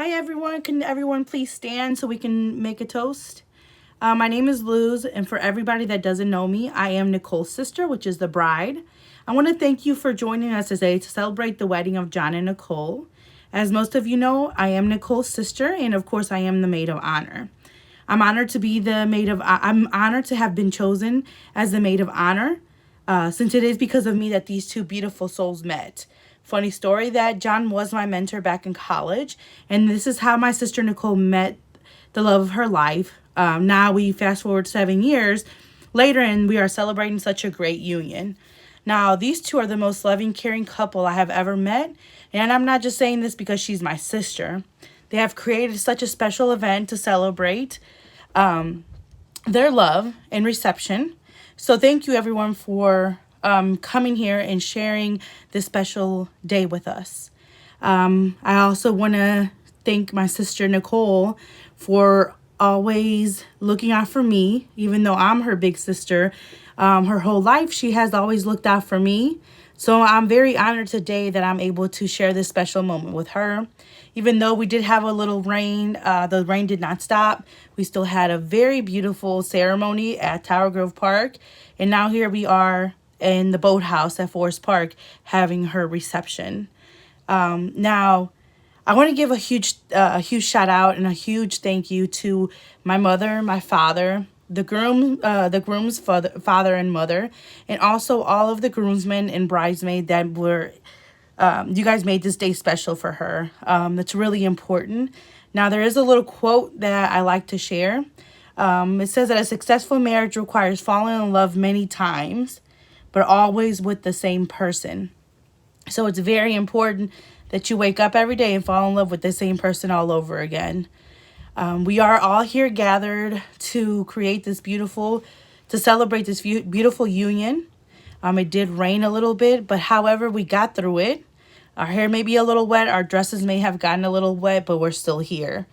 Hi everyone, can everyone please stand so we can make a toast? My name is Luz, and for everybody that doesn't know me, I am Nicole's sister, which is the bride. I want to thank you for joining us today to celebrate the wedding of John and Nicole. As most of you know, I am Nicole's sister, and of course I am the maid of honor. I'm honored to have been chosen as the maid of honor, since it is because of me that these two beautiful souls met. Funny story that John was my mentor back in college, and this is how my sister Nicole met the love of her life. Now we fast forward 7 years later, and we are celebrating such a great union. Now, these two are the most loving, caring couple I have ever met, and I'm not just saying this because she's my sister. They have created such a special event to celebrate their love and reception. So thank you everyone for coming here and sharing this special day with us. I also want to thank my sister Nicole for always looking out for me, even though I'm her big sister. Her whole life, she has always looked out for me. So I'm very honored today that I'm able to share this special moment with her. Even though we did have a little rain, the rain did not stop. We still had a very beautiful ceremony at Tower Grove Park. And now here we are in the boathouse at Forest Park having her reception. Now, I want to give a huge shout out and a huge thank you to my mother, my father, the groom's father and mother, and also all of the groomsmen and bridesmaids that were. You guys made this day special for her. That's really important. Now, there is a little quote that I like to share. It says that a successful marriage requires falling in love many times, but always with the same person. So it's very important that you wake up every day and fall in love with the same person all over again. We are all here gathered to celebrate this beautiful union. It did rain a little bit, but however, we got through it. Our hair may be a little wet, our dresses may have gotten a little wet, but we're still here.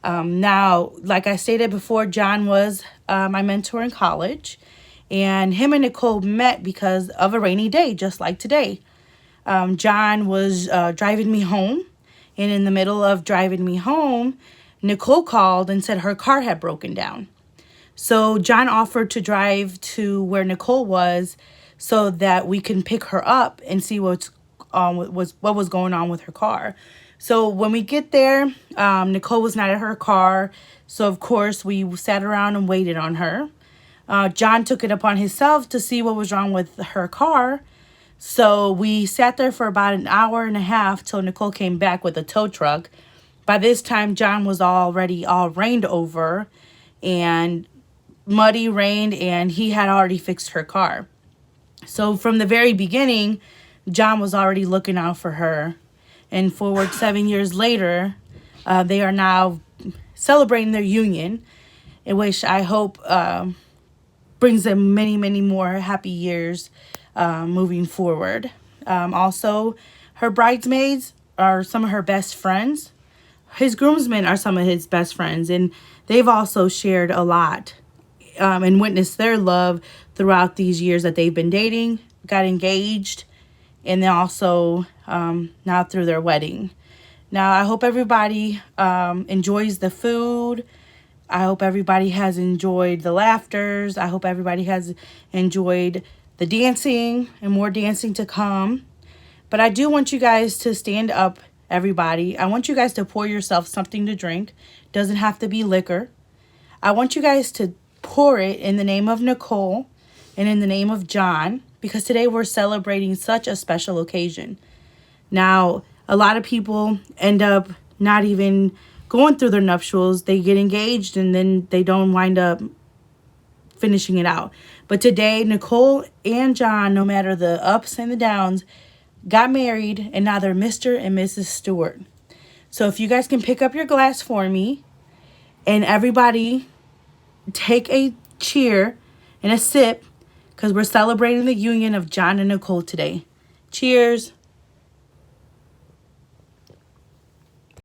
Now, like I stated before, John was my mentor in college, and him and Nicole met because of a rainy day, just like today. John was driving me home, and in the middle of driving me home, Nicole called and said her car had broken down. So John offered to drive to where Nicole was so that we can pick her up and see what was going on with her car. So when we get there, Nicole was not at her car. So of course we sat around and waited on her. John took it upon himself to see what was wrong with her car. So we sat there for about an hour and a half till Nicole came back with a tow truck. By this time, John was already all rained over and muddy rained, and he had already fixed her car. So from the very beginning, John was already looking out for her. And forward 7 years later, they are now celebrating their union, in which I hope brings them many, many more happy years moving forward. Also, her bridesmaids are some of her best friends. His groomsmen are some of his best friends, and they've also shared a lot and witnessed their love throughout these years that they've been dating, got engaged, and then also now through their wedding. Now, I hope everybody enjoys the food. I hope everybody has enjoyed the laughters. I hope everybody has enjoyed the dancing and more dancing to come. But I do want you guys to stand up, everybody. I want you guys to pour yourself something to drink. Doesn't have to be liquor. I want you guys to pour it in the name of Nicole and in the name of John, because today we're celebrating such a special occasion. Now, a lot of people end up not even going through their nuptials. They get engaged and then they don't wind up finishing it out. But today, Nicole and John, no matter the ups and the downs, got married, and now they're Mr. and Mrs. Stewart. So if you guys can pick up your glass for me, and everybody take a cheer and a sip, because we're celebrating the union of John and Nicole today. Cheers.